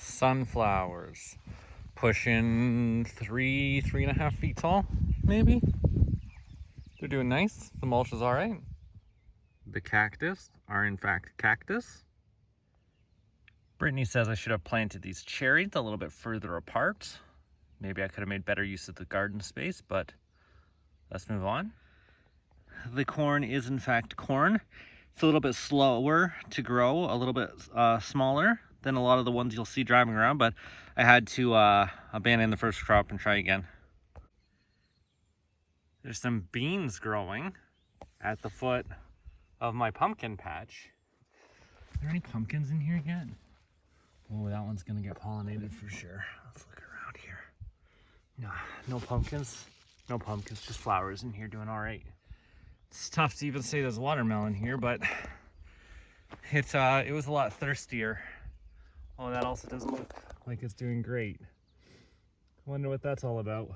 sunflowers, pushing 3.5 feet tall, maybe. They're doing nice. The mulch is all right. The cactus are in fact cactus. Brittany says I should have planted these cherries a little bit further apart. Maybe I could have made better use of the garden space, but let's move on. The corn is in fact corn. It's a little bit slower to grow, a little bit smaller than a lot of the ones you'll see driving around, but I had to abandon the first crop and try again. There's some beans growing at the foot of my pumpkin patch. Are there any pumpkins in here yet? Oh, that one's gonna get pollinated for sure. Let's look around here. No, no pumpkins. No pumpkins, just flowers in here doing all right. It's tough to even say there's watermelon here, but it was a lot thirstier. Oh, that also doesn't look like it's doing great. Wonder what that's all about.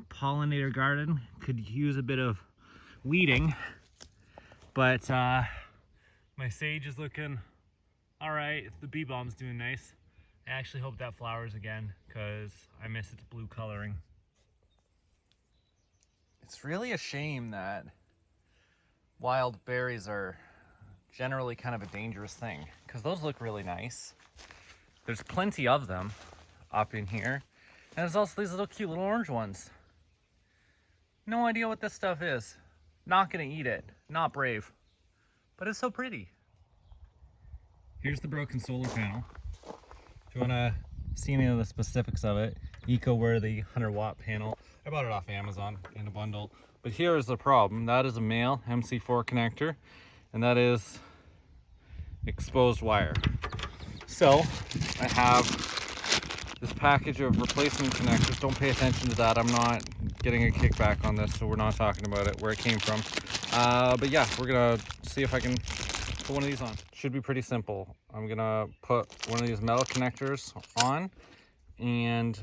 Pollinator garden could use a bit of weeding, but my sage is looking all right. The bee balm's doing nice. I actually hope that flowers again because I miss its blue coloring. It's really a shame that wild berries are generally kind of a dangerous thing because those look really nice. There's plenty of them up in here, and there's also these little cute little orange ones. No idea what this stuff is. Not gonna eat it. Not brave. But it's so pretty. Here's the broken solar panel. If you wanna see any of the specifics of it, eco-worthy 100-watt panel. I bought it off Amazon in a bundle. But here is the problem. That is a male MC4 connector, and that is exposed wire. So I have this package of replacement connectors. Don't pay attention to that. I'm not getting a kickback on this, so we're not talking about it, where it came from. But yeah, we're gonna see if I can put one of these on. Should be pretty simple. I'm gonna put one of these metal connectors on and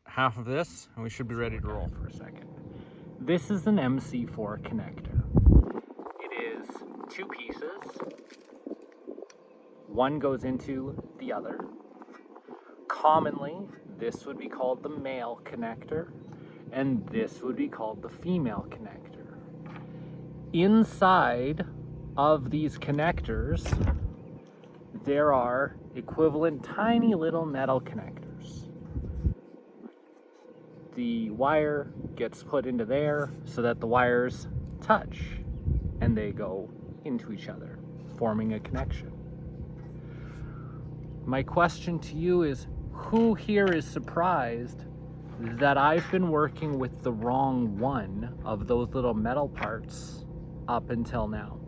half of this, and we should be ready to roll. For a second. This is an MC4 connector. It is 2 pieces. One goes into the other. Commonly, this would be called the male connector, and this would be called the female connector. Inside of these connectors, there are equivalent tiny little metal connectors. The wire gets put into there so that the wires touch and they go into each other, forming a connection. My question to you is, who here is surprised that I've been working with the wrong one of those little metal parts up until now?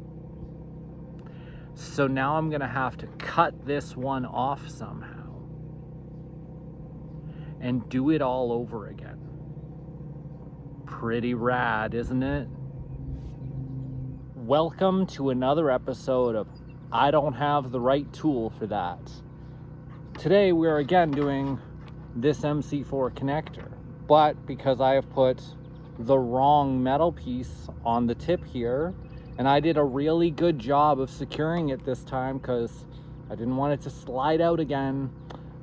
So now I'm gonna have to cut this one off somehow and do it all over again. Pretty rad, isn't it? Welcome to another episode of I Don't Have the Right Tool for That. Today we're again doing this MC4 connector, but because I have put the wrong metal piece on the tip here, and I did a really good job of securing it this time because I didn't want it to slide out again.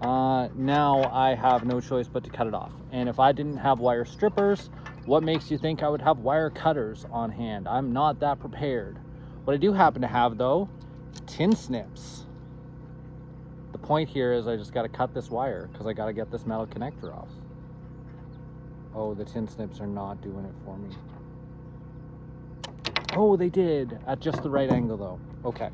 Now I have no choice but to cut it off. And if I didn't have wire strippers, what makes you think I would have wire cutters on hand? I'm not that prepared. What I do happen to have though, tin snips. The point here is I just got to cut this wire because I got to get this metal connector off. Oh, the tin snips are not doing it for me. Oh, they did at just the right angle though. Okay,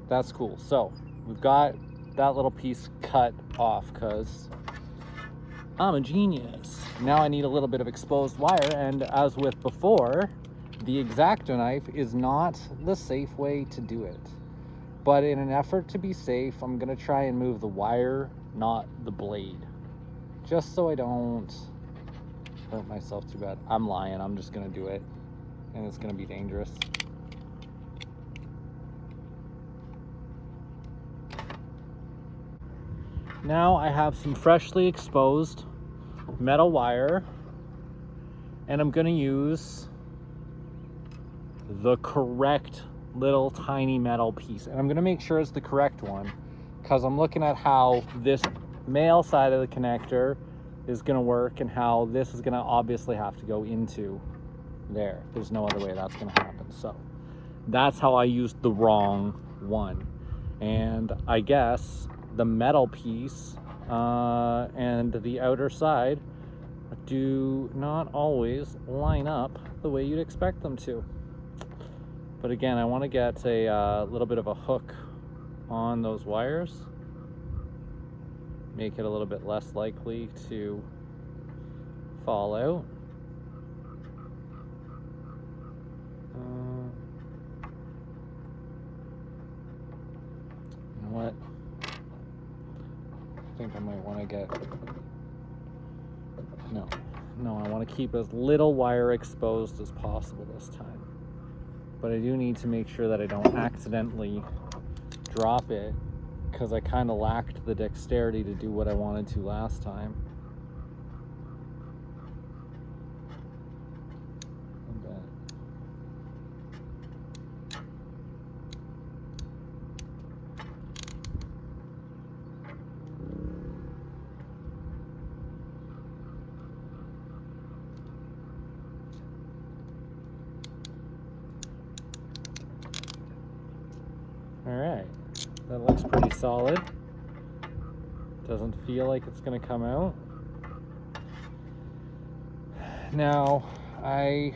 that's cool. So we've got that little piece cut off because I'm a genius. Now I need a little bit of exposed wire, and as with before, the X-Acto knife is not the safe way to do it. But in an effort to be safe, I'm gonna try and move the wire, not the blade. Just so I don't hurt myself too bad. I'm lying, I'm just gonna do it. And it's gonna be dangerous. Now I have some freshly exposed metal wire, and I'm gonna use the correct little tiny metal piece. And I'm gonna make sure it's the correct one because I'm looking at how this male side of the connector is going to work and how this is going to obviously have to go into there. There's no other way that's going to happen. So that's how I used the wrong one. And I guess the metal piece and the outer side do not always line up the way you'd expect them to. But again, I want to get a little bit of a hook on those wires, make it a little bit less likely to fall out. You know what? I think I might want to get... No, I want to keep as little wire exposed as possible this time. But I do need to make sure that I don't accidentally drop it, because I kind of lacked the dexterity to do what I wanted to last time. All right, that looks pretty solid. Doesn't feel like it's gonna come out. Now, I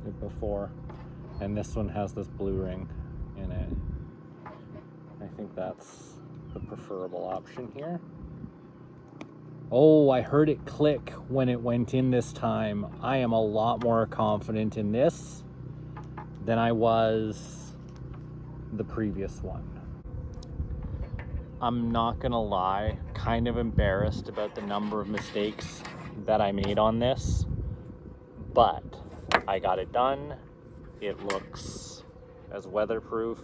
did before, and this one has this blue ring in it. I think that's the preferable option here. Oh, I heard it click when it went in this time. I am a lot more confident in this than I was the previous one. I'm not gonna lie, kind of embarrassed about the number of mistakes that I made on this, but I got it done. It looks as weatherproof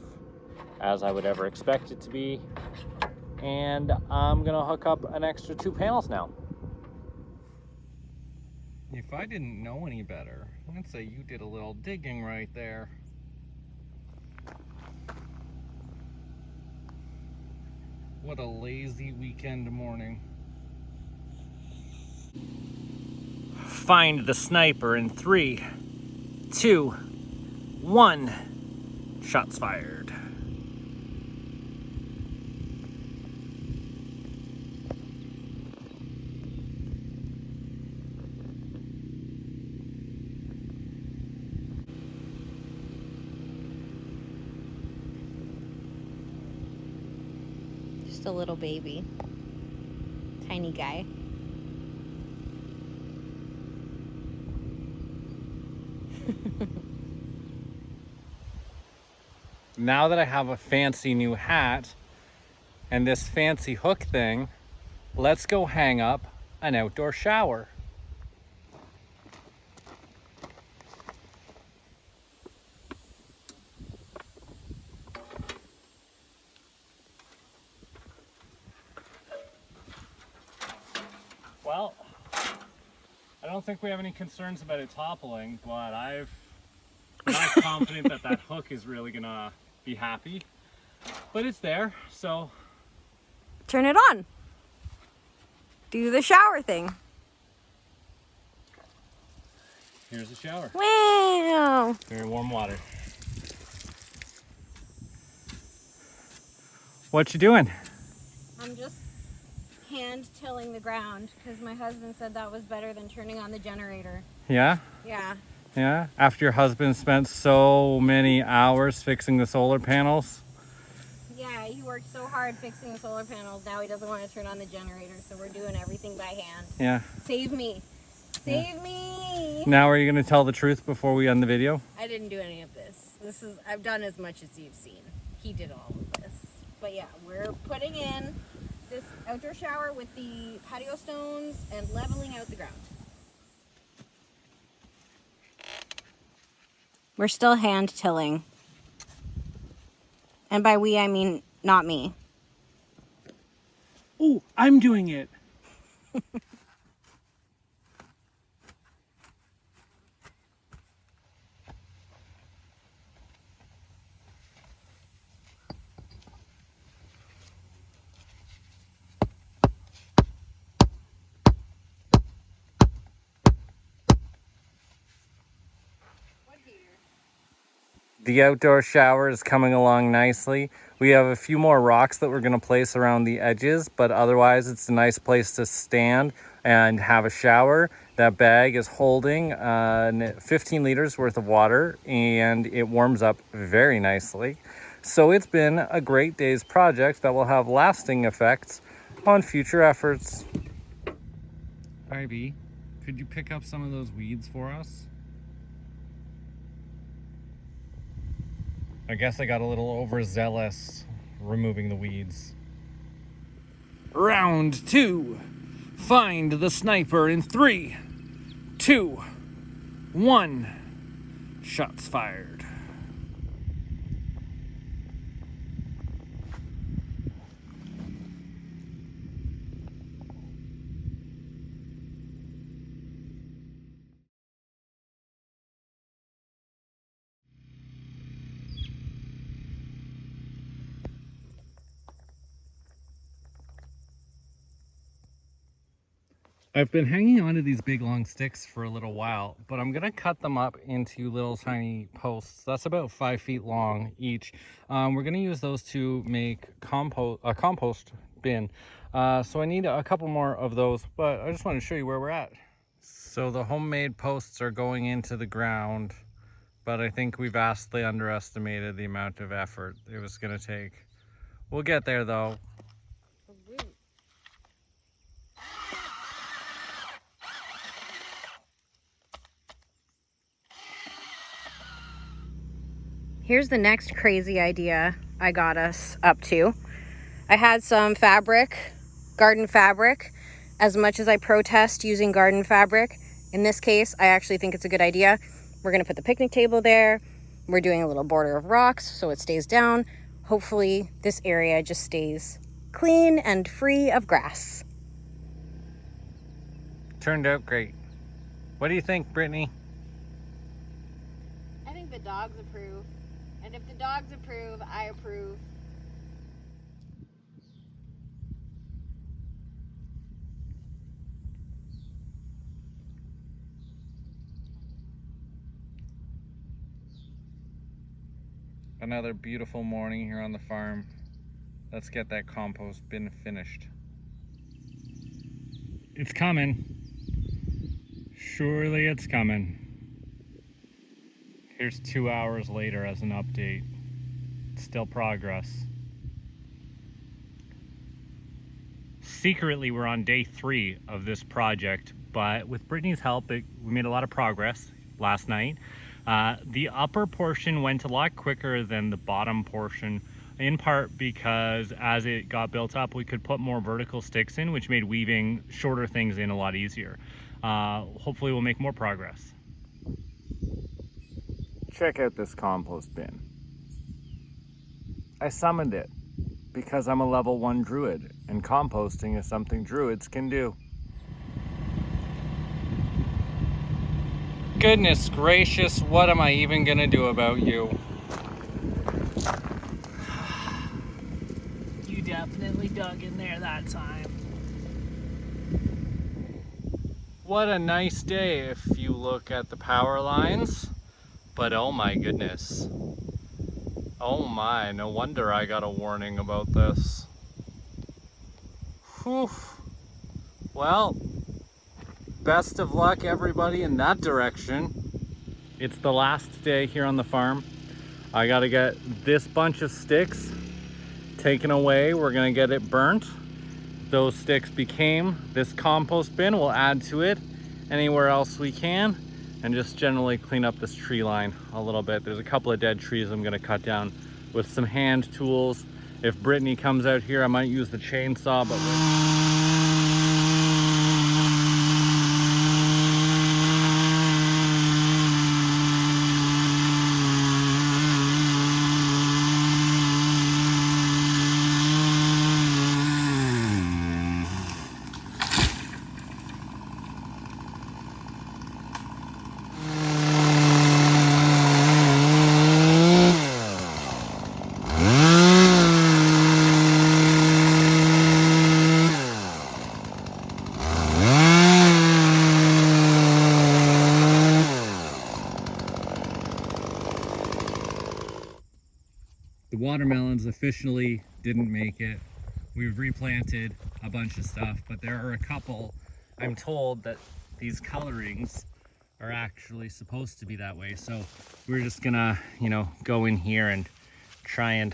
as I would ever expect it to be. And I'm gonna hook up an extra 2 panels now. If I didn't know any better, I'd say you did a little digging right there. What a lazy weekend morning. Find the sniper in 3, 2, 1. Shots fired. Just a little baby. Tiny guy. Now that I have a fancy new hat and this fancy hook thing, let's go hang up an outdoor shower. Well, I don't think we have any concerns about it toppling, but I'm not confident that that hook is really gonna be happy, but it's there, so. Turn it on. Do the shower thing. Here's the shower. Wow. Very warm water. What you doing? I'm just hand tilling the ground because my husband said that was better than turning on the generator. Yeah? Yeah. Yeah? After your husband spent so many hours fixing the solar panels? Yeah, he worked so hard fixing the solar panels. Now he doesn't want to turn on the generator, so we're doing everything by hand. Yeah. Save me. Save me. Now are you going to tell the truth before we end the video? I didn't do any of this. I've done as much as you've seen. He did all of this. But yeah, we're putting in this outdoor shower with the patio stones and leveling out the ground. We're still hand tilling. And by we, I mean not me. Oh, I'm doing it. The outdoor shower is coming along nicely. We have a few more rocks that we're going to place around the edges, but otherwise it's a nice place to stand and have a shower. That bag is holding 15 liters worth of water, and it warms up very nicely. So it's been a great day's project that will have lasting effects on future efforts. Ivy, could you pick up some of those weeds for us? I guess I got a little overzealous removing the weeds. Round 2. Find the sniper in 3, 2, 1. Shots fired. I've been hanging onto these big long sticks for a little while, but I'm gonna cut them up into little tiny posts. That's about 5 feet long each. We're gonna use those to make a compost bin. So I need a couple more of those, but I just want to show you where we're at. So the homemade posts are going into the ground, but I think we vastly underestimated the amount of effort it was gonna take. We'll get there though. Here's the next crazy idea I got us up to. I had some fabric, garden fabric. As much as I protest using garden fabric, in this case, I actually think it's a good idea. We're gonna put the picnic table there. We're doing a little border of rocks so it stays down. Hopefully this area just stays clean and free of grass. Turned out great. What do you think, Brittany? I think the dogs approve. And if the dogs approve, I approve. Another beautiful morning here on the farm. Let's get that compost bin finished. It's coming. Surely it's coming. Here's 2 hours later as an update. Still progress. Secretly, we're on day 3 of this project, but with Brittany's help, we made a lot of progress last night. The upper portion went a lot quicker than the bottom portion, in part because as it got built up, we could put more vertical sticks in, which made weaving shorter things in a lot easier. Hopefully we'll make more progress. Check out this compost bin. I summoned it because I'm a level 1 druid, and composting is something druids can do. Goodness gracious, what am I even gonna do about you? You definitely dug in there that time. What a nice day if you look at the power lines. But oh my goodness. Oh my, no wonder I got a warning about this. Whew. Well, best of luck everybody in that direction. It's the last day here on the farm. I gotta get this bunch of sticks taken away. We're gonna get it burnt. Those sticks became this compost bin. We'll add to it anywhere else we can, and just generally clean up this tree line a little bit. There's a couple of dead trees I'm gonna cut down with some hand tools. If Brittany comes out here, I might use the chainsaw, but watermelons officially didn't make it. We've replanted a bunch of stuff, but there are a couple, I'm told that these colorings are actually supposed to be that way. So we're just gonna, you know, go in here and try and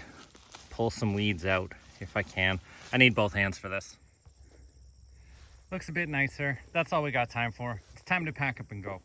pull some weeds out if I can. I need both hands for this. Looks a bit nicer. That's all we got time for. It's time to pack up and go.